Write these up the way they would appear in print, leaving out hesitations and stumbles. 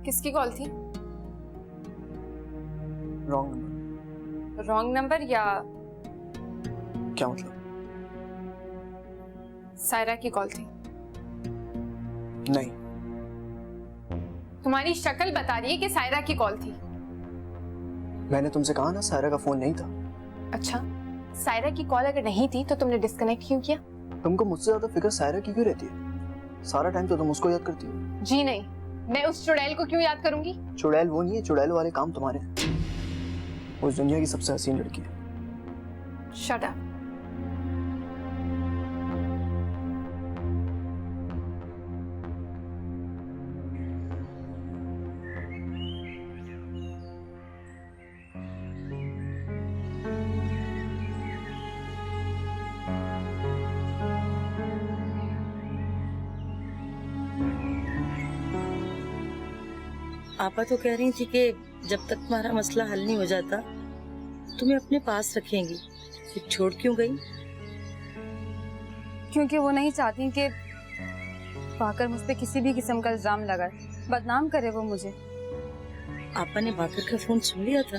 किसकी कॉल थी? Wrong number. Wrong number या क्या मतलब? सायरा की कॉल थी। नहीं, तुम्हारी शक्ल बता रही है कि सायरा की कॉल थी। मैंने तुमसे कहा ना सायरा का फोन नहीं था। अच्छा, सायरा की कॉल अगर नहीं थी तो तुमने डिस्कनेक्ट क्यों किया? तुमको मुझसे ज्यादा फिक्र सायरा की क्यों रहती है? सारा टाइम तो तुम उसको याद करती हो। जी नहीं, मैं उस चुड़ैल को क्यों याद करूंगी? चुड़ैल वो नहीं है, चुड़ैल वाले काम तुम्हारे हैं। वो इस दुनिया की सबसे हसीन लड़की है। Shut up. आपा तो कह रही थी कि जब तक तुम्हारा मसला हल नहीं हो जाता तुम्हें अपने पास रखेंगी, फिर छोड़ क्यों गई? क्योंकि वो नहीं चाहती कि भाकर मुझ पे किसी भी किस्म का इल्जाम लगाए, बदनाम करे वो मुझे। आपा ने भाकर का फोन सुन लिया था?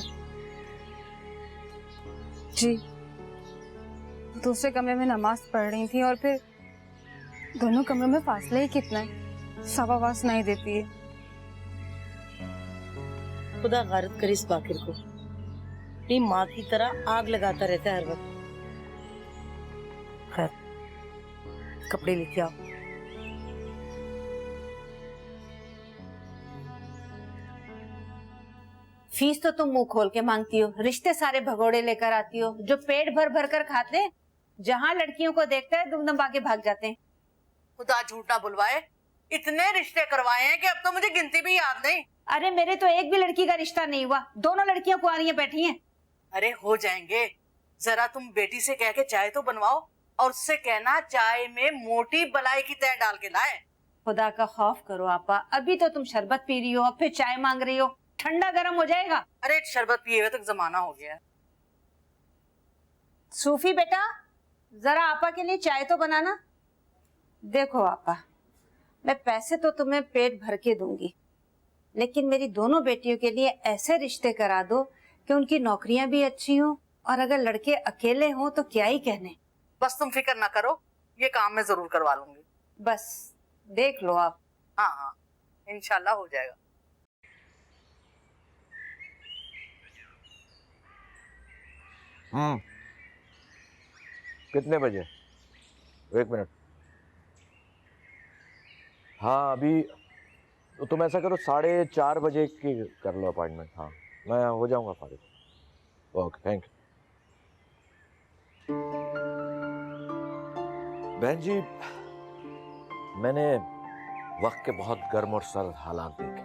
जी, दूसरे कमरे में नमाज पढ़ रही थी और फिर दोनों कमरों में फासला ही कितना है, सब आवाज सुनाई देती है। खुदा गारत करे इस बाकिर को, अपनी माँ की तरह आग लगाता रहता है हर वक्त। खैर, कपड़े लेके आओ। फीस तो तुम मुंह खोल के मांगती हो, रिश्ते सारे भगोड़े लेकर आती हो जो पेट भर भर कर खाते हैं। जहाँ लड़कियों को देखते हैं दुम दबा के भाग जाते हैं। खुदा झूठा बुलवाए, इतने रिश्ते करवाए हैं कि अब तो मुझे गिनती भी याद नहीं। अरे मेरे तो एक भी लड़की का रिश्ता नहीं हुआ, दोनों लड़कियां कुंवारियां बैठी हैं। अरे हो जाएंगे, जरा तुम बेटी से कह के चाय तो बनवाओ और उससे कहना चाय में मोटी बलाई की तह डाल के लाए। खुदा का खौफ करो आपा, अभी तो तुम शरबत पी रही हो, अब फिर चाय मांग रही हो, ठंडा गर्म हो जाएगा। अरे शरबत पिए हुए तक जमाना हो गया है। सूफी बेटा, जरा आपा के लिए चाय तो बनाना। देखो आपा, मैं पैसे तो तुम्हें पेट भर के दूंगी, लेकिन मेरी दोनों बेटियों के लिए ऐसे रिश्ते करा दो कि उनकी नौकरियां भी अच्छी हों, और अगर लड़के अकेले हों तो क्या ही कहने। बस तुम फिक्र ना करो, ये काम मैं जरूर करवा लूंगी। बस देख लो आप। हाँ हाँ, इंशाल्लाह हो जाएगा। कितने बजे? एक मिनट। हाँ अभी तो तुम ऐसा करो 4:30 बजे की कर लो अपॉइंटमेंट। हाँ मैं हो जाऊंगा फारिग। Okay thank you. बहन जी, मैंने वक्त के बहुत गर्म और सर्द हालात देखे।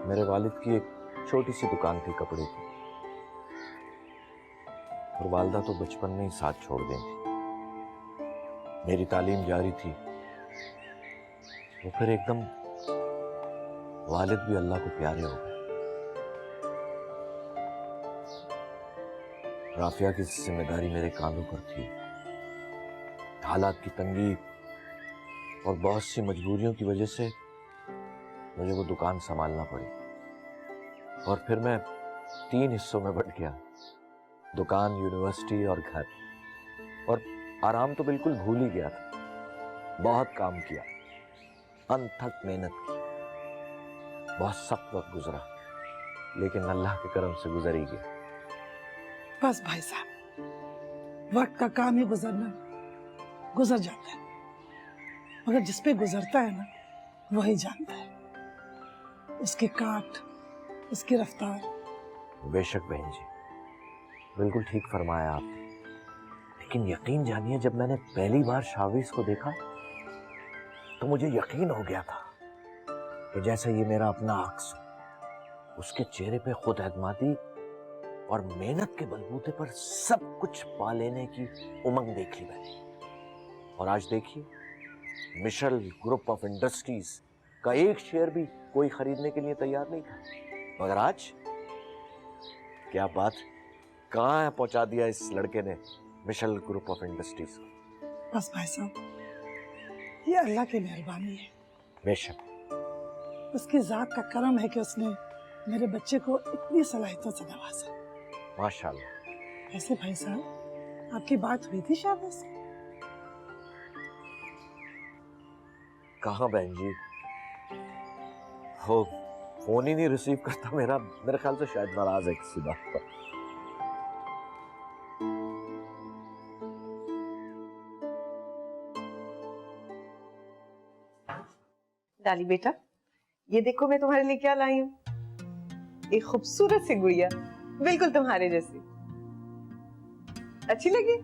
मेरे वालिद की एक छोटी सी दुकान थी कपड़े की, और वालदा तो बचपन में ही साथ छोड़ गई थी। मेरी तालीम जारी थी, तो फिर एकदम वालिद भी अल्लाह को प्यारे हो गए। राफिया की जिम्मेदारी मेरे कांधों पर थी। हालात की तंगी और बहुत सी मजबूरियों की वजह से मुझे वो दुकान संभालना पड़ी, और फिर मैं 3 हिस्सों में बंट गया, दुकान, यूनिवर्सिटी और घर। और आराम तो बिल्कुल भूल ही गया था। बहुत काम किया, अनथक मेहनत की, बहुत सख्त वक्त गुजरा, लेकिन अल्लाह के करम से गुजर ही गया। बस भाई साहब, वक्त का काम ही गुजरना, गुजर जाता है, मगर जिस पे गुजरता है ना वही जानता है उसकी काट, उसकी रफ्तार। बेशक बहन जी, बिल्कुल ठीक फरमाया आपने। लेकिन यकीन जानिए, जब मैंने पहली बार शावीज को देखा तो मुझे यकीन हो गया था कि जैसे ये मेरा अपना अक्स हो। उसके चेहरे पे खुद एतमादी और मेहनत के बलबूते पर सब कुछ पा लेने की उमंग देख ली मैंने। और आज देखिए, मिशेल ग्रुप ऑफ इंडस्ट्रीज का एक शेयर भी कोई खरीदने के लिए तैयार नहीं था, मगर आज क्या बात, कहाँ पहुंचा दिया इस लड़के ने मिशेल ग्रुप ऑफ इंडस्ट्रीज को। बस भाई साहब, ये अल्लाह की मेहरबानी है। बेशक। उसकी जात का करम है कि उसने मेरे बच्चे को इतनी सलाहियतों से नवाजा। माशाल्लाह। ऐसे भाई साहब, आपकी बात हुई थी शाबाश से? कहाँ बहन जी, वो फोन ही नहीं रिसीव करता मेरा। मेरे ख्याल से शायद नाराज है किसी बात पर। डाली बेटा, ये देखो मैं तुम्हारे लिए क्या लाई हूँ। एक खूबसूरत सी गुड़िया, बिल्कुल तुम्हारे जैसी। अच्छी लगी?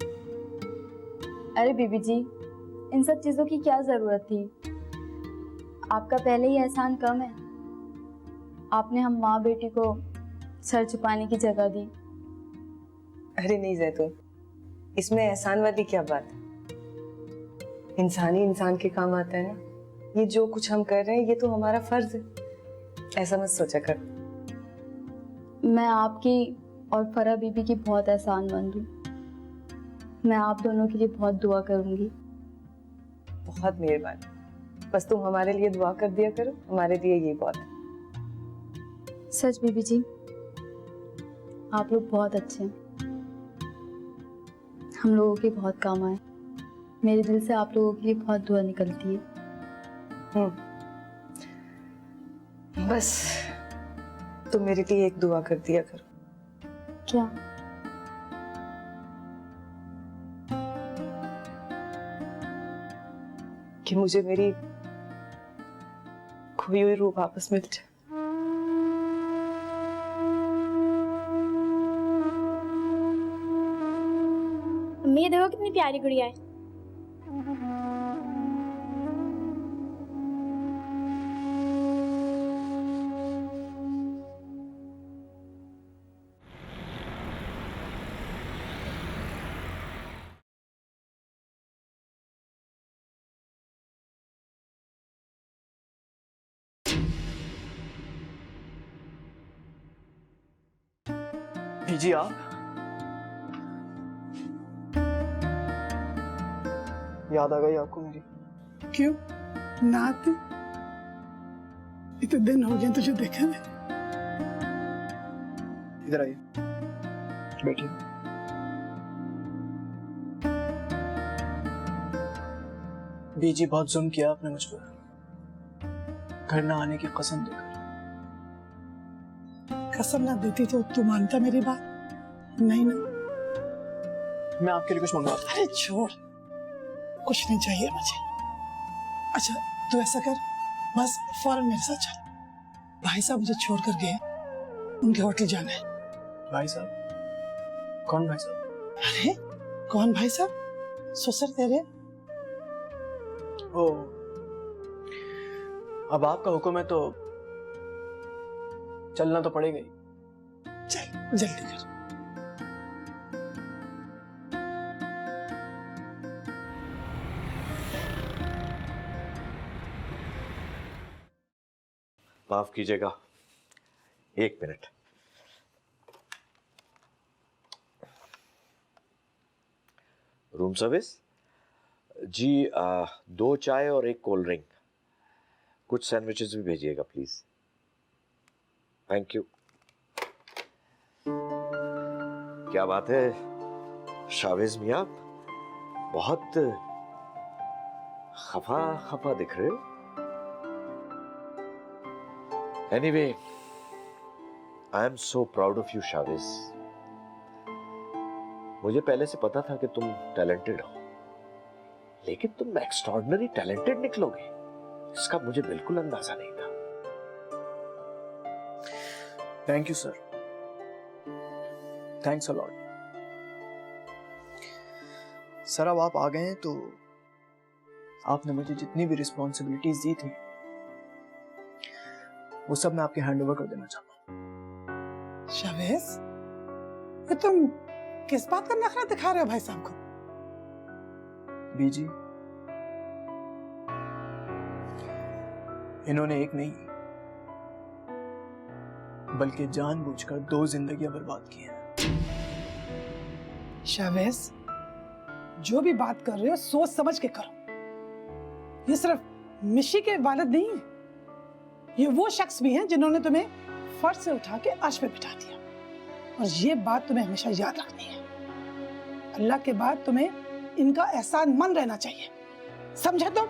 अरे बीबी जी, इन सब चीजों की क्या जरूरत थी? आपका पहले ही एहसान कम है। आपने हम माँ बेटी को सर छुपाने की जगह दी। अरे नहीं जैतून, इसमें एहसान वाली क्या बात है? इंसान ही इंसान के काम आता है ना। ये जो कुछ हम कर रहे हैं ये तो हमारा फर्ज है, ऐसा मत सोचा कर। मैं आपकी और फरा बीबी की बहुत एहसानमंद हूँ। मैं आप दोनों के लिए बहुत दुआ करूंगी। बहुत मेहरबानी। बस तुम हमारे लिए दुआ कर दिया करो, हमारे लिए ये बहुत है। सच बीबी जी, आप लोग बहुत अच्छे हैं। हम लोगों के बहुत काम आए। मेरे दिल से आप लोगों के लिए बहुत दुआ निकलती है। बस तुम मेरे लिए एक दुआ कर दिया करो। क्या? कि मुझे मेरी खोई हुई रूह वापस मिल जाए। अम्मी, ये देखो कितनी प्यारी गुड़िया है। बीजी आप? याद आ गई आपको मेरी? क्यों ना आती? इतने दिन हो गए तुझे देखे हुए। इधर आइए, बैठिए। बीजी बहुत जुल्म किया आपने मुझ पर, घर ना आने की कसम देकर। कसम ना देती तो तू मानता मेरी बात? नहीं ना। मैं आपके लिए कुछ मंगवाता। अरे छोड़, कुछ नहीं चाहिए मुझे। अच्छा तू ऐसा कर, बस फौरन मेरे साथ चल। भाई साहब मुझे छोड़कर गए, उनके होटल जाना है। भाई साहब? कौन भाई साहब? अरे कौन भाई साहब? ससुर तेरे। ओ, अब आपका हुक्म है तो चलना तो पड़ेगा ही। चल जल्दी कर। माफ कीजिएगा, एक मिनट। रूम सर्विस जी, 2 चाय और 1 कोल्ड ड्रिंक। कुछ सैंडविचेस भी भेजिएगा प्लीज। Thank you. क्या बात है शावेज मियां, बहुत खफा खफा दिख रहे हो। Anyway, I am so proud of you Shavez. मुझे पहले से पता था कि तुम टैलेंटेड हो, लेकिन तुम एक्स्ट्राऑर्डिनरी टैलेंटेड निकलोगे इसका मुझे बिल्कुल अंदाजा नहीं था। Thank you sir, thanks a lot. Sir अब आप आ गए हैं तो आपने मुझे जितनी भी रिस्पॉन्सिबिलिटीज दी थी वो सब मैं आपके हैंड ओवर कर देना चाहता हूँ। शावेज, ये तुम किस बात का नखरा दिखा रहे हो भाई साहब को? बीजी, इन्होंने एक नहीं बल्कि जानबूझकर 2 जिंदगियां बर्बाद की हैं। शावेज, जो भी बात कर रहे हो सोच समझ के करो। ये सिर्फ मिशी के वालिद नहीं है, ये वो शख्स भी हैं जिन्होंने तुम्हें फर्श से उठा के अर्श पे बिठा दिया। और ये बात तुम्हें हमेशा याद रखनी है, अल्लाह के बाद तुम्हें इनका एहसान मंद रहना चाहिए, समझे तुम?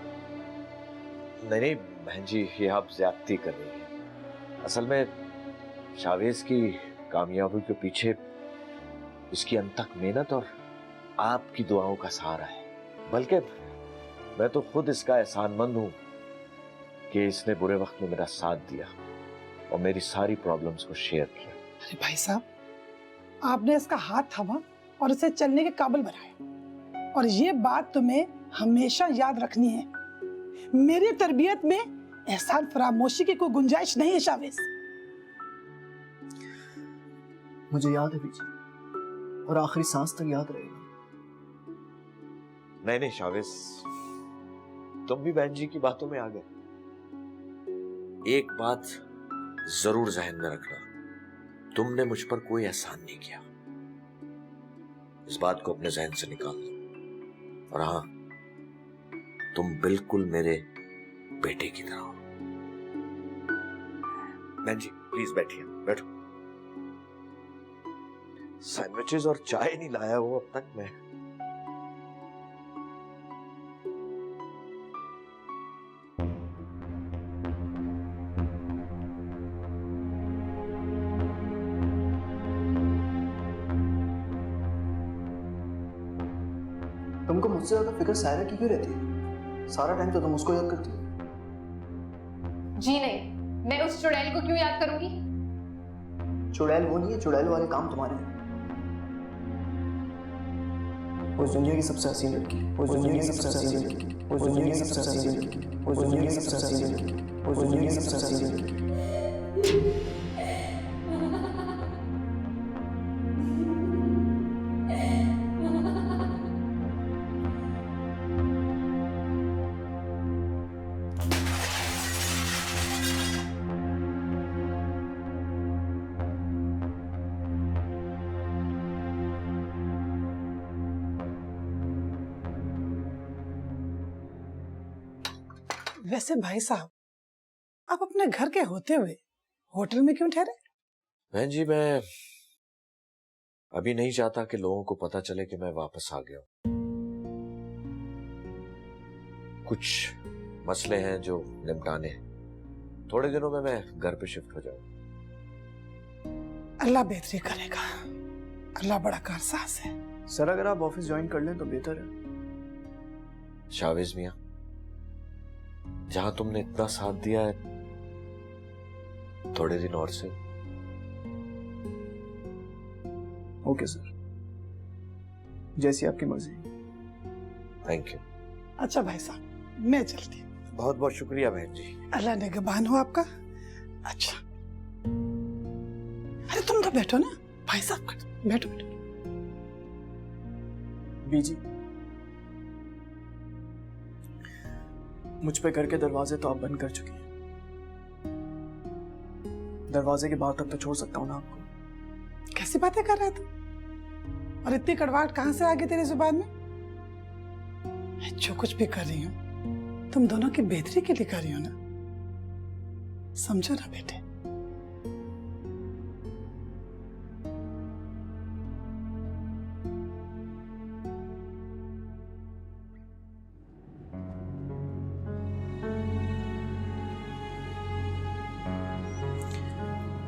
नहीं बहन जी, ये आप ज्यादती कर रही हैं। असल में शावेज की कामयाबी के पीछे इसकी अनथक मेहनत और आपकी दुआओं का सहारा है। बल्कि मैं तो खुद इसका एहसानमंद हूं कि इसने बुरे वक्त में मेरा साथ दिया और मेरी सारी प्रॉब्लम्स को शेयर किया। अरे भाई साहब, आपने इसका हाथ थामा और इसे चलने के काबिल बनाया, और ये बात तुम्हें हमेशा याद रखनी है। मेरी तरबियत में एहसान फरामोशी की कोई गुंजाइश नहीं है शावेज। मुझे याद है बीजी, और आखिरी सांस तक याद रहेगा। नहीं शावेज, तुम भी बहन जी की बातों में आ गए। एक बात जरूर जहन में रखना, तुमने मुझ पर कोई एहसान नहीं किया। इस बात को अपने जहन से निकाल दो। और हाँ, तुम बिल्कुल मेरे बेटे की तरह हो। बहन जी प्लीज बैठिए, बैठो। सैंडविचेस और चाय नहीं लाया वो अब तक। मैं तुमको मुझसे ज्यादा फिक्र सायरा की क्यों रहती है? सारा टाइम तो तुम उसको याद करती हो। जी नहीं, मैं उस चुड़ैल को क्यों याद करूंगी? चुड़ैल वो नहीं है, चुड़ैल वाले काम तुम्हारे हैं। वो इस दुनिया की सबसे हसीन लड़की, वो इस दुनिया की सबसे हसीन लड़की, वो इस दुनिया की सबसे हसीन लड़की, वो इस दुनिया की सबसे हसीन लड़की, वो इस दुनिया की सबसे हसीन लड़की। वैसे भाई साहब, आप अपने घर के होते हुए होटल में क्यों ठहरे? बहन जी, मैं अभी नहीं चाहता कि लोगों को पता चले कि मैं वापस आ गया हूं। कुछ मसले हैं जो निपटाने हैं। थोड़े दिनों में मैं घर पे शिफ्ट हो जाऊंगा। अल्लाह बेहतरी करेगा, अल्लाह बड़ा कारसाज है। सर, अगर आप ऑफिस ज्वाइन कर लें तो बेहतर है। शावेज मियां, जहां तुमने इतना साथ दिया है, थोड़े दिन और से। ओके सर, जैसी आपकी मर्जी। Thank you. अच्छा भाई साहब, मैं चलती हूँ। बहुत बहुत शुक्रिया बहन जी। अल्लाह निगहबान हो आपका। अच्छा, अरे तुम तो बैठो ना भाई साहब, बैठो बैठो। बीजी, मुझ पे करके दरवाजे तो आप बंद कर चुकी हैं। दरवाजे के बाहर तक तो छोड़ सकता हूँ ना आपको। कैसी बातें कर रहा है तू? और इतनी कड़वाहट कहां से आ गई तेरी जुबान में? मैं जो कुछ भी कर रही हूँ तुम दोनों की बेहतरी के लिए कर रही हो ना, समझो ना बेटे।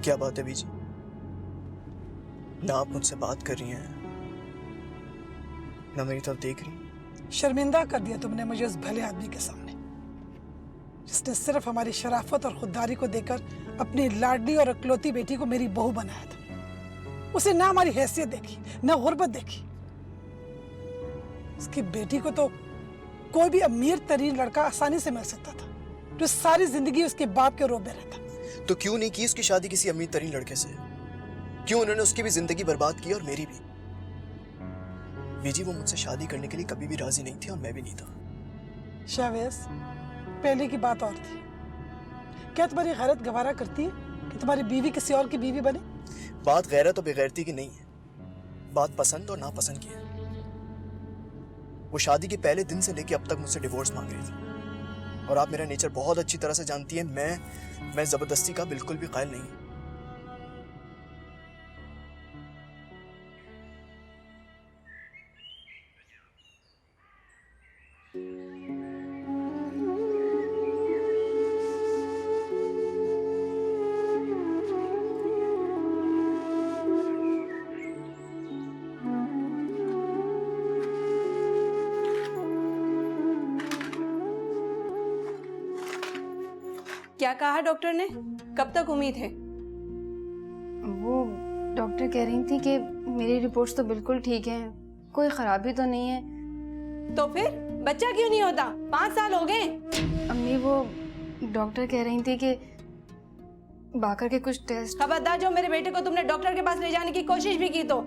क्या बात है बीजी? ना आप मुझसे बात कर रही हैं, ना मेरी तरफ देख रही। शर्मिंदा कर दिया तुमने मुझे उस भले आदमी के सामने, जिसने सिर्फ हमारी शराफत और खुददारी को देकर अपनी लाडली और इकलौती बेटी को मेरी बहू बनाया था। उसे ना हमारी हैसियत देखी, ना गुर्बत देखी। उसकी बेटी को तो कोई भी अमीर तरीन लड़का आसानी से मिल सकता था, जो सारी जिंदगी उसके बाप के रोब में रहता। तो क्यों नहीं की उसकी शादी किसी अमीर तरीन लड़के से? क्यों उन्होंने उसकी भी जिंदगी बर्बाद की और मेरी भी? बीजी, वो मुझसे शादी करने के लिए कभी भी राजी नहीं थी और मैं भी नहीं था। शावेज, पहले की बात और थी। क्या तुम्हारी गैरत गवारा करती है कि तुम्हारी बीवी किसी और की बीवी बने? बात गैरत और बेगैरती की नहीं है, बात पसंद और नापसंद की है। वो शादी के पहले दिन से लेकर अब तक मुझसे डिवोर्स मांग रही थी। और आप मेरा नेचर बहुत अच्छी तरह से जानती हैं। मैं जबरदस्ती का बिल्कुल भी कायल नहीं हूं। क्या कहा डॉक्टर ने? कब तक उम्मीद है? वो डॉक्टर कह रही थी कि मेरी रिपोर्ट्स तो बिल्कुल ठीक हैं, कोई खराबी तो नहीं है। तो फिर बच्चा क्यों नहीं होता? 5 साल हो गए। अम्मी वो डॉक्टर कह रही थी कि बाकर के कुछ टेस्ट। खबरदार, जो मेरे बेटे को तुमने डॉक्टर के पास ले जाने की कोशिश भी की तो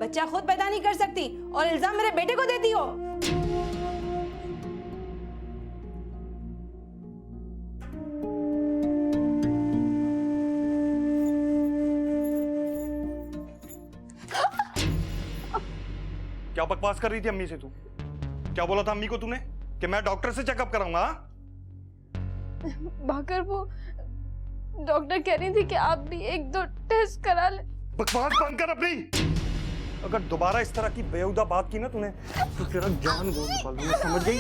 बच्चा खुद पैदा नहीं कर सकती और इल्जाम मेरे बेटे को देती हो। क्या बकवास कर रही थी अम्मी से तू? क्या बोला था अम्मी को तूने कि मैं डॉक्टर से चेकअप कराऊंगा? बाकर वो डॉक्टर कह रही थी कि आप भी 1-2 टेस्ट करा ले। बकवास बंद कर अपनी। अगर दोबारा इस तरह की बेहुदा बात की ना तूने तो तेरा जान गोल निकाल दूंगा, समझ गई?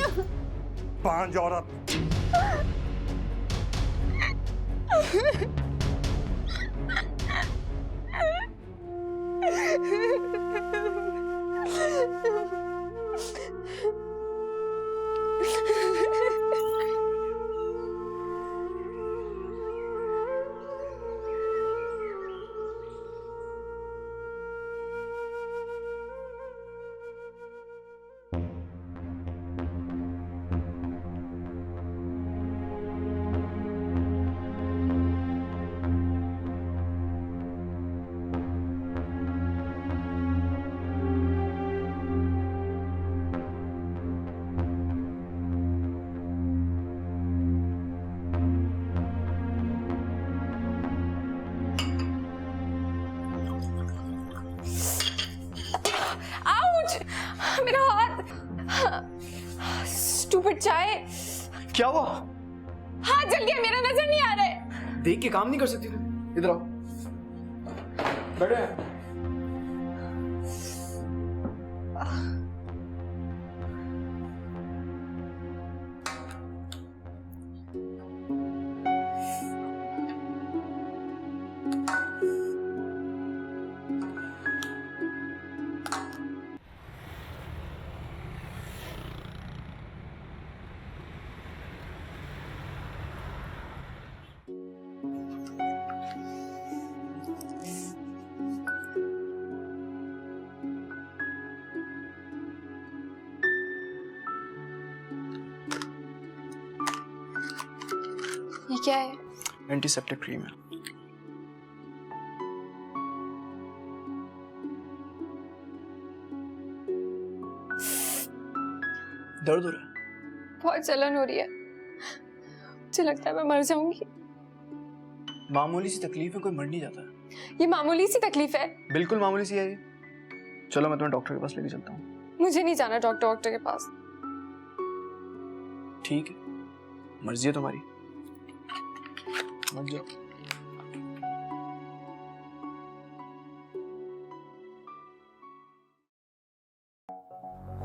पांच औरत। मेरा हाथ। स्टूपिड चाय। क्या हुआ? हाथ जल गया, मेरा नजर नहीं आ रहा है। देख के काम नहीं कर सकती तुम? इधर आओ, बैठो। ये क्या है? एंटीसेप्टिक क्रीम है। दर्द हो रहा है? बहुत जलन हो रही है, मुझे लगता है मैं मर जाऊंगी। मामूली सी तकलीफ है, कोई मर नहीं जाता। ये मामूली सी तकलीफ है? बिल्कुल मामूली सी है ये। चलो मैं तुम्हें डॉक्टर के पास लेके चलता हूँ। मुझे नहीं जाना डॉक्टर के पास। ठीक है, मर्जी है तुम्हारी, मत जाओ।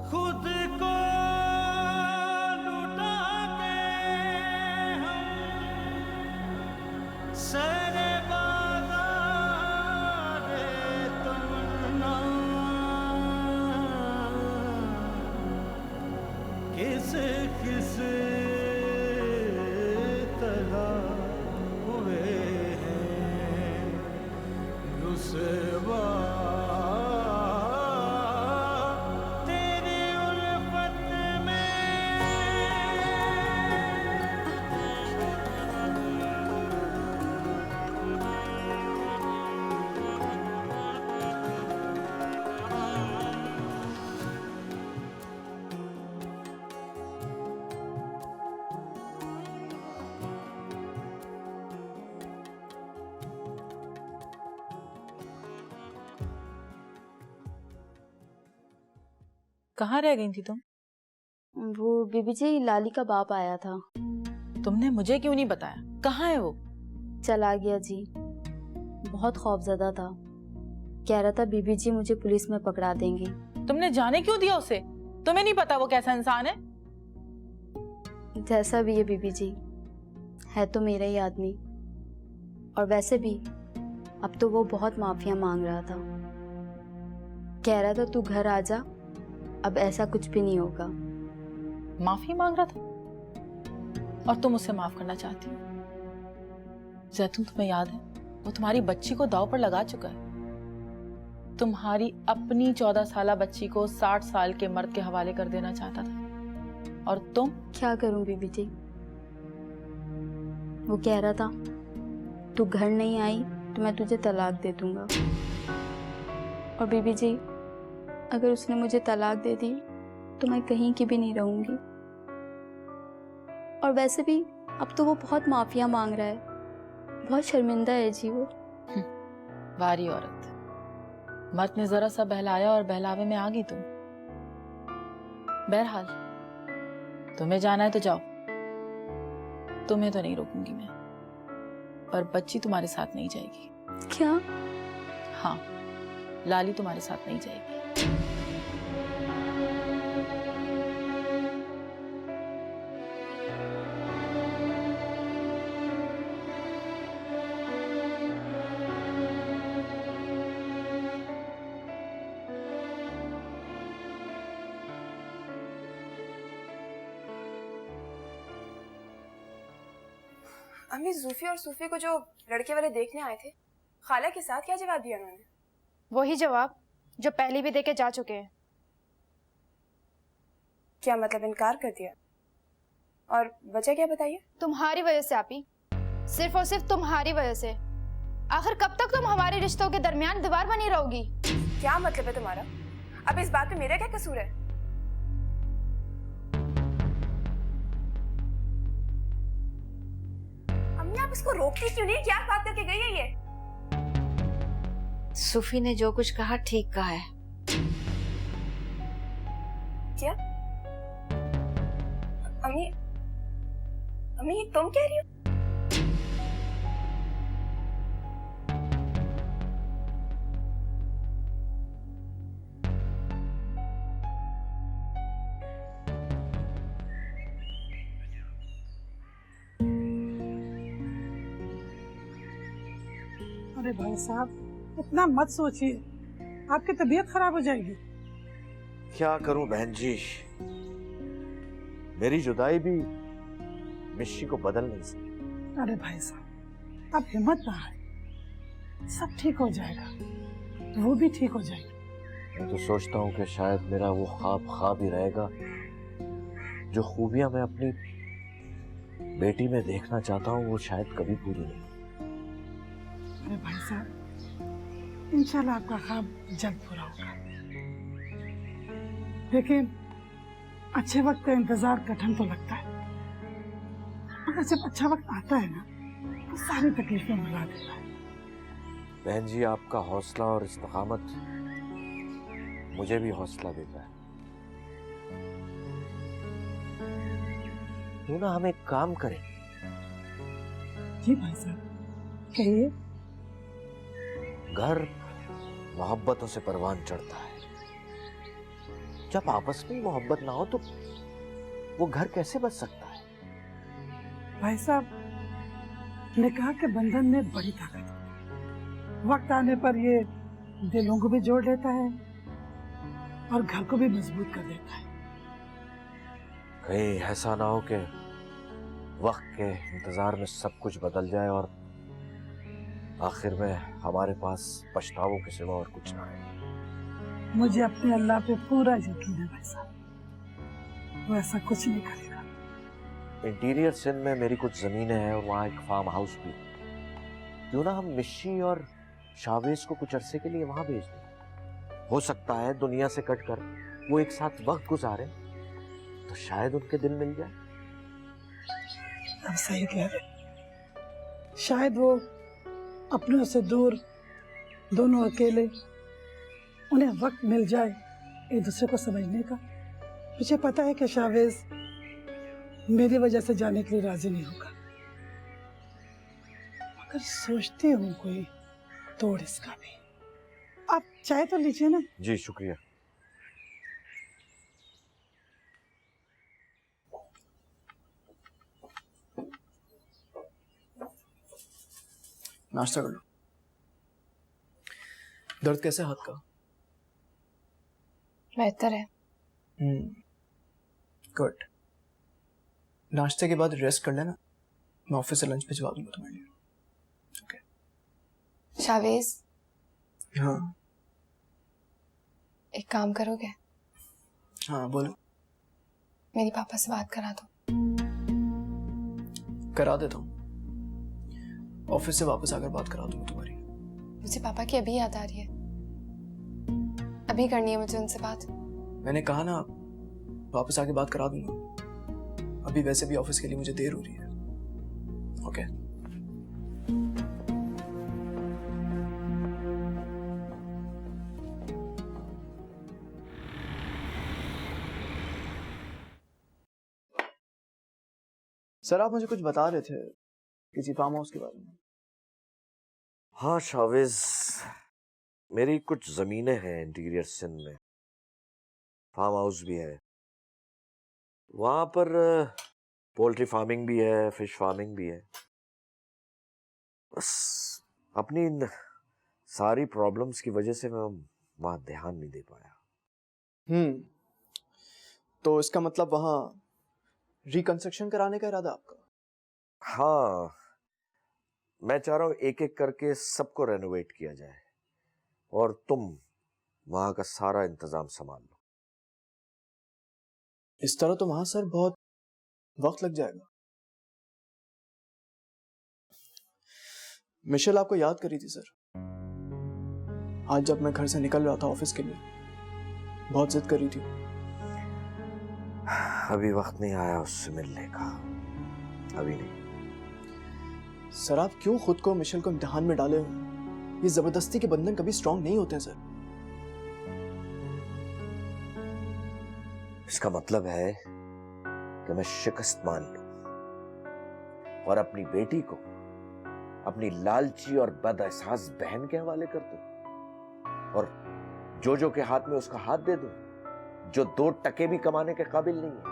खुद को लुटा के हम सरे बाजार तमन्ना किस किस तरह हुए हैं रुसवा तेरी उल्फत में। कहाँ रह गई थी तुम? वो बीबी जी, लाली का बाप आया था। तुमने मुझे क्यों नहीं बताया? कहाँ है वो? चला गया जी, बहुत खौफजदा था। कह रहा था बीबी जी मुझे पुलिस में पकड़ा देंगी। तुमने जाने क्यों दिया उसे? तुम्हें नहीं पता वो कैसा इंसान है? जैसा भी है बीबी जी, है तो मेरा ही आदमी। और वैसे भी अब तो वो बहुत माफिया मांग रहा था। कह रहा था तू घर आ जा, अब ऐसा कुछ भी नहीं होगा। माफी मांग रहा था और तुम उसे माफ करना चाहती हो? जैतून, तुम्हें याद है वो तुम्हारी बच्ची को दांव पर लगा चुका है। तुम्हारी अपनी 14 साला बच्ची को 60 साल के मर्द के हवाले कर देना चाहता था। और तुम? क्या करूं बीबी जी, वो कह रहा था तू घर नहीं आई तो मैं तुझे तलाक दे दूंगा। और बीबी जी, अगर उसने मुझे तलाक दे दी तो मैं कहीं की भी नहीं रहूंगी। और वैसे भी अब तो वो बहुत माफिया मांग रहा है, बहुत शर्मिंदा है जी वो। वारी औरत, मर्द ने जरा सा बहलाया और बहलावे में आ गई तुम। बहरहाल तुम्हें जाना है तो जाओ, तुम्हें तो नहीं रोकूंगी मैं, पर बच्ची तुम्हारे साथ नहीं जाएगी। क्या? हाँ, लाली तुम्हारे साथ नहीं जाएगी। अम्मी, जूफी और सूफी को जो लड़के वाले देखने आए थे, खाला के साथ क्या जवाब दिया उन्होंने? वही जवाब जो पहले भी देके जा चुके हैं। क्या मतलब, इनकार कर दिया? और वजह क्या बताइए? तुम्हारी वजह से आपी, सिर्फ और सिर्फ तुम्हारी वजह से। आखिर कब तक तुम हमारे रिश्तों के दरमियान दीवार बनी रहोगी? क्या मतलब है तुम्हारा? अब इस बात में मेरा क्या कसूर है? अम्मी, आप इसको रोकती क्यों नहीं? क्या बात करके गई है ये? सूफी ने जो कुछ कहा ठीक कहा है। क्या? अम्मी, अम्मी तुम कह रही हो? अरे भाई साहब, इतना मत सोचिए, आपकी तबीयत खराब हो जाएगी। क्या करूं बहन जी, मेरी जुदाई भी मिश्री को बदल नहीं सकती। अरे भाई साहब, आप हिम्मत ना हारें, सब ठीक हो जाएगा, वो भी ठीक हो जाएगी। मैं तो सोचता हूँ कि शायद मेरा वो ख्वाब ख्वाब ही रहेगा। जो खूबियां मैं अपनी बेटी में देखना चाहता हूँ वो शायद कभी पूरी नहीं। अरे भाई साहब, इंशाल्लाह आपका ख्वाब जल्द पूरा होगा। लेकिन अच्छे वक्त का इंतजार कठिन तो लगता है, मगर जब अच्छा वक्त आता है ना तो सारी तकलीफें भुला देता है। बहन जी, आपका हौसला और इस्तकामत मुझे भी हौसला देता है। क्यों ना हम एक काम करें? जी भाई साहब, कहिए। घर मोहब्बतों से परवान चढ़ता है। जब आपस में मोहब्बत ना हो तो वो घर कैसे बच सकता है? भाई साहब, निकाह के बंधन में बड़ी ताकत है। वक्त आने पर ये दिलों को भी जोड़ लेता है और घर को भी मजबूत कर देता है। कहीं ऐसा ना हो कि वक्त के इंतजार में सब कुछ बदल जाए और आखिर में हमारे पास पछतावों के सिवा और कुछ ना है। मुझे अपने अल्लाह पे पूरा यकीन है भाई साहब, वो ऐसा कुछ नहीं करेगा। इंटीरियर सिंध में मेरी कुछ जमीनें हैं और वहाँ एक फार्म हाउस भी। क्यों ना हम मिश्री और शावेज को कुछ अरसे के लिए वहां भेज दें? हो सकता है दुनिया से कटकर वो एक साथ वक्त गुजारे तो शायद उनके दिल मिल जाए। हम सही कह रहे, शायद वो अपनों से दूर, दोनों अकेले, उन्हें वक्त मिल जाए एक दूसरे को समझने का। मुझे पता है कि शावेज मेरी वजह से जाने के लिए राजी नहीं होगा, मगर सोचती हूँ कोई तोड़ इसका भी। आप चाय तो लीजिए ना। जी शुक्रिया। नाश्ता कर लो। दर्द कैसा है हाथ का? बेहतर है। गुड। नाश्ते के बाद रेस्ट कर लेना, मैं ऑफिस से लंच भिजवा दूंगा तुम्हारे लिए। ओके। शावेज, हाँ एक काम करोगे? हाँ बोलो। मेरी पापा से बात करा दो। करा देता हूँ, ऑफिस से वापस आकर बात करा दूंगा तुम्हारी। मुझे पापा की अभी याद आ रही है, अभी करनी है मुझे उनसे बात। मैंने कहा ना वापस आके बात करा दूंगा, अभी वैसे भी ऑफिस के लिए मुझे देर हो रही है। ओके। सर आप मुझे कुछ बता रहे थे किसी फार्म हाउस के बारे में। हाँ शावेज, मेरी कुछ जमीनें हैं इंटीरियर सिंध में, फार्म हाउस भी है वहां पर, पोल्ट्री फार्मिंग भी है, फिश फार्मिंग भी है। बस अपनी इन सारी प्रॉब्लम्स की वजह से मैं वहां ध्यान नहीं दे पाया। तो इसका मतलब वहां रिकंस्ट्रक्शन कराने का इरादा आपका? हाँ, मैं चाह रहा हूं एक एक करके सबको रेनोवेट किया जाए और तुम वहां का सारा इंतजाम संभाल लो। इस तरह तो वहां सर बहुत वक्त लग जाएगा। मिशेल आपको याद करी थी सर, आज जब मैं घर से निकल रहा था ऑफिस के लिए, बहुत जिद कर रही थी। अभी वक्त नहीं आया उससे मिलने का, अभी नहीं। सर आप क्यों खुद को मिशेल को इम्तिहान में डाले हुए? ये जबरदस्ती के बंधन कभी स्ट्रांग नहीं होते हैं सर। इसका मतलब है कि मैं शिकस्त मान लूं और अपनी बेटी को अपनी लालची और बदएहसास बहन के हवाले कर दूं और जोजो के हाथ में उसका हाथ दे दूं जो 2 टके भी कमाने के काबिल नहीं है।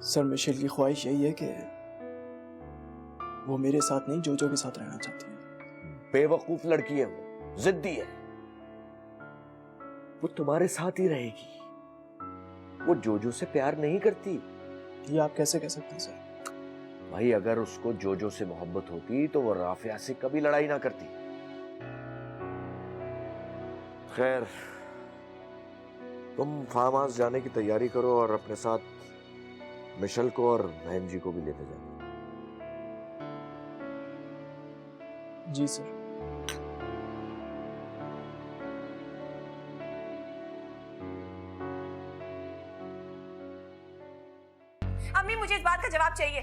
सर मिशेल की ख्वाहिश यही है कि वो मेरे साथ नहीं जोजो के साथ रहना चाहती है। बेवकूफ लड़की है वो, जिद्दी है। वो तुम्हारे साथ ही रहेगी, वो जोजो से प्यार नहीं करती। ये आप कैसे कह सकते हैं सर? भाई अगर उसको जोजो से मोहब्बत होती तो वो राफिया से कभी लड़ाई ना करती। खैर तुम फार्म हाउस जाने की तैयारी करो और अपने साथ मिशेल को और बहन जी को भी लेते जाओ। जी सर। अम्मी मुझे इस बात का जवाब चाहिए,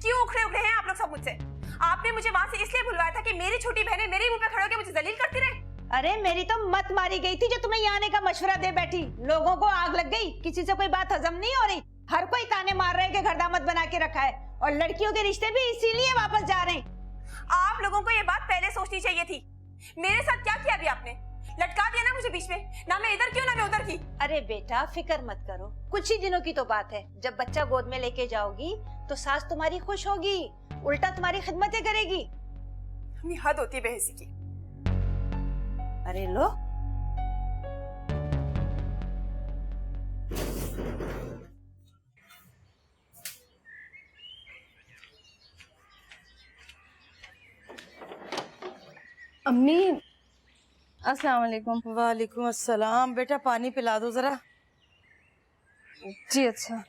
क्यों उखड़े उखड़े हैं आप लोग सब मुझसे? आपने मुझे वहां से इसलिए बुलवाया था कि मेरी छोटी बहनें मेरे मुंह पे खड़े होकर मुझे जलील करती रहे। अरे मेरी तो मत मारी गई थी जो तुम्हें यहाँ आने का मशवरा दे बैठी। लोगों को आग लग गई, किसी से कोई बात हजम नहीं हो रही, हर कोई ताने मार रहे हैं कि घरदामद बना के रखा है और लड़कियों के रिश्ते भी इसीलिए वापस जा रहे हैं। आप लोगों को ये बात पहले सोचनी चाहिए थी। मेरे साथ क्या किया अभी आपने? लटका दिया ना मुझे बीच में, ना मैं इधर की हूं ना मैं उधर की। अरे बेटा फिक्र मत करो, कुछ ही दिनों की तो बात है। जब बच्चा गोद में लेके जाओगी तो सास तुम्हारी खुश होगी, उल्टा तुम्हारी खिदमतें करेगी। हद होती है बेहिसी की। अरे लो, अम्मी अस्सलाम वालेकुम। वालेकुम अस्सलाम। बेटा पानी पिला दो जरा। जी अच्छा।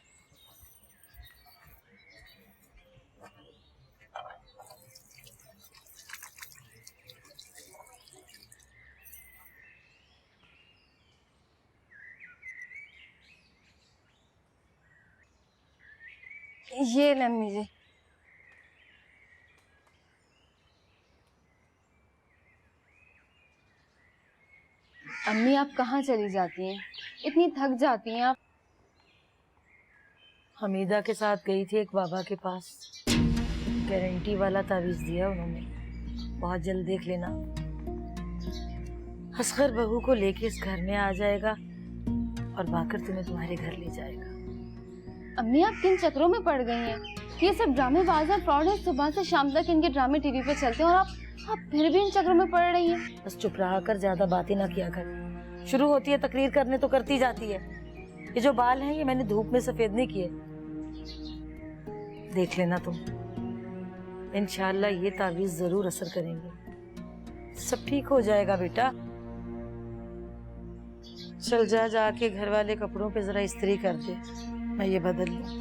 ये ले अम्मी जी। अम्मी आप कहाँ चली जाती हैं? इतनी थक जाती हैं आप। हमीदा के साथ गई थी एक बाबा के पास, गारंटी वाला तावीज दिया उन्होंने, बहुत जल्द देख लेना असगर बहू को लेके इस घर में आ जाएगा और बाकर तुम्हें तुम्हारे घर ले जाएगा। अम्मी आप किन चक्रों में पड़ गई हैं? ये सब ड्रामेबाज और फ्रॉड है, सुबह से शाम तक इनके ड्रामे टीवी पे चलते हैं और आप फिर भी इन चक्रों में पड़ रही हैं। बस चुप रहा कर, ज्यादा बातें ना किया कर। शुरू होती है तकरीर करने तो करती जाती है। ये जो बाल हैं ये मैंने धूप में सफेद नहीं किए, देख लेना तुम। इंशाल्लाह ये तावीज जरूर असर करेंगे, सब ठीक हो जाएगा बेटा। चल जा, जाके घर वाले कपड़ों पे जरा इस्त्री कर दे, मैं ये बदल लूं।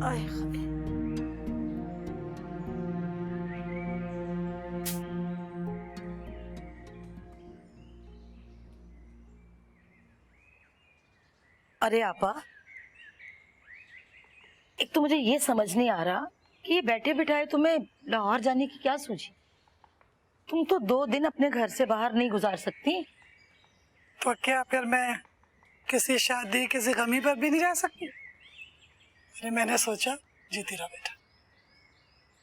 आय हाय। अरे आपा, एक तो मुझे ये समझ नहीं आ रहा कि ये बैठे बिठाए तुम्हें लाहौर जाने की क्या सूझी? तुम तो 2 दिन अपने घर से बाहर नहीं गुजार सकती। तो क्या फिर मैं किसी शादी किसी गमी पर भी नहीं जा सकती? अरे मैंने सोचा जीती रहो बेटा,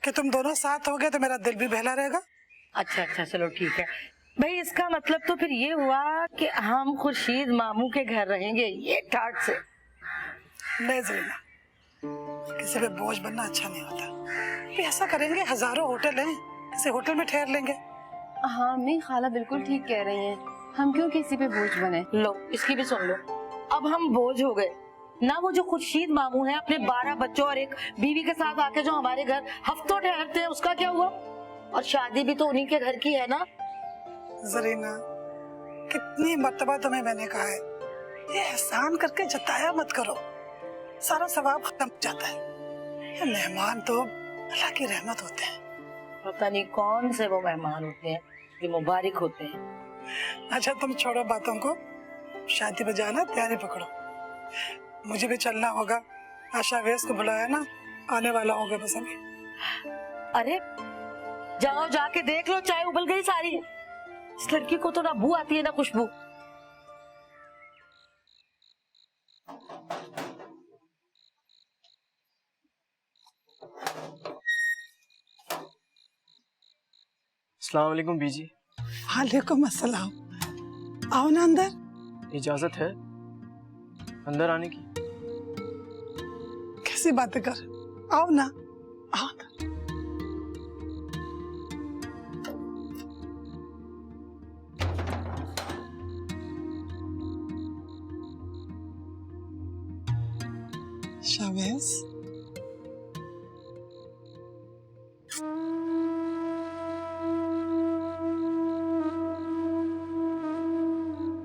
कि तुम दोनों साथ हो गए तो मेरा दिल भी बहला रहेगा। अच्छा अच्छा, चलो ठीक है भाई। इसका मतलब तो फिर ये हुआ कि हम खुर्शीद मामू के घर रहेंगे, ये ठाट से। नहीं जरीना, किसी पे बोझ बनना अच्छा नहीं होता। भी ऐसा करेंगे, हजारों होटल हैं, किसी होटल में ठहर लेंगे। हाँ अम्मी, खाला बिल्कुल ठीक कह रही हैं, हम क्यों किसी पे बोझ बने। लो इसकी भी सुन लो, अब हम बोझ हो गए ना। वो जो खुर्शीद मामू है अपने 12 बच्चों और एक बीवी के साथ आके जो हमारे घर हफ्तों ठहरते हैं, उसका क्या हुआ? और शादी भी तो उन्हीं के घर की है ना। जरीना, कितनी मर्तबा तुम्हें मैंने कहा है, ये एहसान करके जताया मत करो, सारा सवाब खत्म हो जाता है। ये मेहमान तो अल्लाह की रहमत होते हैं। पता नहीं कौन से वो मेहमान होते हैं जो मुबारक होते हैं। अच्छा तुम छोड़ो बातों को, शादी पे जाना, तैयारी पकड़ो। मुझे भी चलना होगा, आशा वेस को बुलाया ना, आने वाला होगा बस अभी। अरे जाओ, जाके देख लो, चाय उबल गई सारी। इस लड़की को तो ना बू आती है ना खुशबू। अस्सलाम वालेकुम बीजी। वालेकुम अस्सलाम, आओ ना अंदर। इजाजत है अंदर आने की? कैसी बातें कर, आओ ना, आओ ना। शावेज,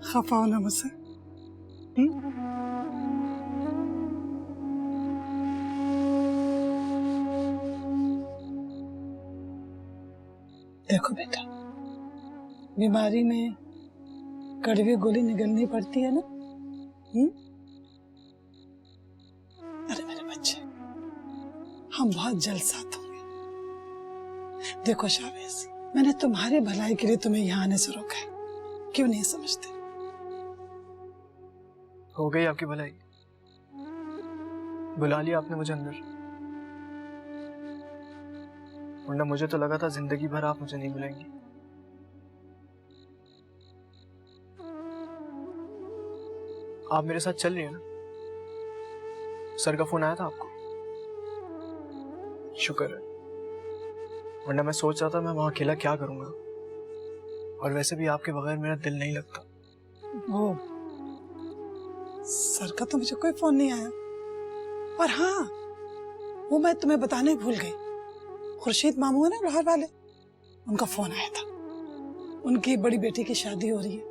खफा हो ना मुझसे? देखो बेटा, बीमारी में कड़वी गोली निगलनी पड़ती है ना। अरे मेरे बच्चे, हम बहुत जल्द साथ होंगे। देखो शावेज, मैंने तुम्हारी भलाई के लिए तुम्हें यहाँ आने से रोका है, क्यों नहीं समझते? हो गई आपकी भलाई, बुला लिया आपने मुझे अंदर, वरना मुझे तो लगा था जिंदगी भर आप मुझे नहीं बुलाएंगी। आप मेरे साथ चल रही हैं ना? सर का फोन आया था आपको? शुक्र है, वरना मैं सोच रहा था मैं वहां अकेला क्या करूंगा, और वैसे भी आपके बगैर मेरा दिल नहीं लगता। वो सर का तो मुझे कोई फोन नहीं आया, और हाँ वो मैं तुम्हें बताने भूल गई, खुर्शीद मामू है ना लाहौर वाले, उनका फोन आया था। उनकी बड़ी बेटी की शादी हो रही है,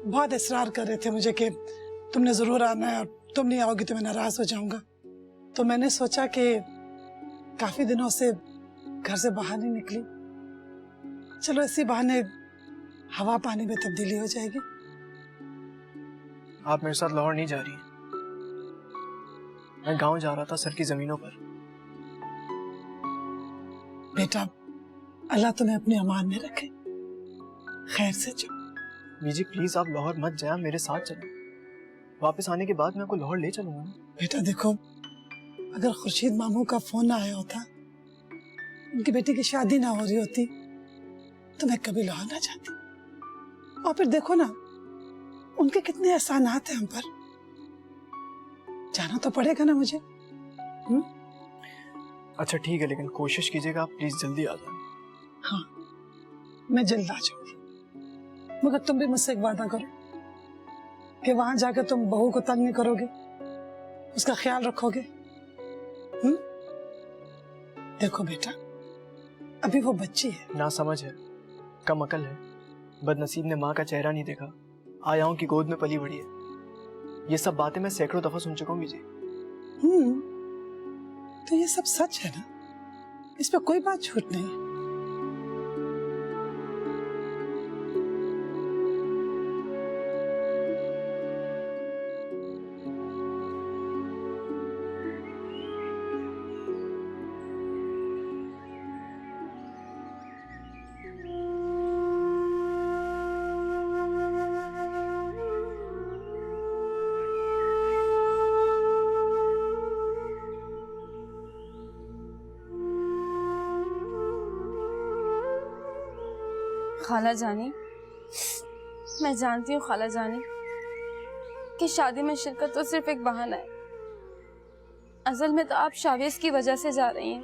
बहुत इसरार कर रहे थे मुझे कि तुमने जरूर आना है, और तुम नहीं आओगी तो मैं नाराज हो जाऊंगा। तो मैंने सोचा कि काफी दिनों से घर से बाहर नहीं निकली, चलो इसी बहाने हवा पानी में तब्दीली हो जाएगी। आप मेरे साथ लाहौर नहीं जा रही हैं, मैं गांव जा रहा था सर की जमीनों पर। बेटा अल्लाह तुम्हें अपने अमान में रखे, खैर से जाओ। बीजी प्लीज आप लाहौर मत जाए, मेरे साथ चलो, वापस आने के बाद मैं आपको लाहौर ले चलूंगा ना। बेटा देखो, अगर खुर्शीद मामू का फोन ना आया होता, उनकी बेटी की शादी ना हो रही होती, तो मैं कभी लाहौर ना जाती। और फिर देखो ना, उनके कितने एहसानात हैं हम पर। जाना तो पड़ेगा ना मुझे। अच्छा ठीक है, लेकिन कोशिश कीजिएगा आप प्लीज जल्दी आ जाए। हाँ, मैं जल्द आ जाऊंगी, मगर तुम भी मुझसे एक वादा करो कि वहां जाकर तुम बहू को तंग नहीं करोगे, उसका ख्याल रखोगे। देखो बेटा, अभी वो बच्ची है। ना समझ है, कम अकल है, बदनसीब ने माँ का चेहरा नहीं देखा, आयाओं की गोद में पली बड़ी है। ये सब बातें मैं सैकड़ों दफा सुन चुका हूँ बीजी। तो ये सब सच है ना, इस पे कोई बात झूठ नहीं है। खाला जानी, मैं जानती हूँ खाला जानी कि शादी में शिरकत तो सिर्फ एक बहाना है। असल में तो आप शावेज की वजह से जा रही हैं।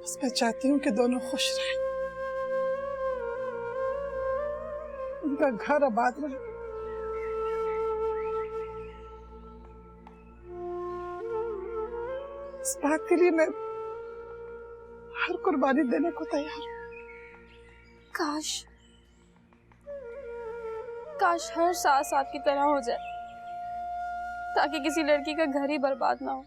बस मैं चाहती हूँ कि दोनों खुश रहें, उनका घर आबाद रहे। इस बात के लिए मैं हर कुर्बानी देने को तैयार हूँ। काश हर सास आपकी तरह हो जाए, ताकि किसी लड़की का घर ही बर्बाद ना हो।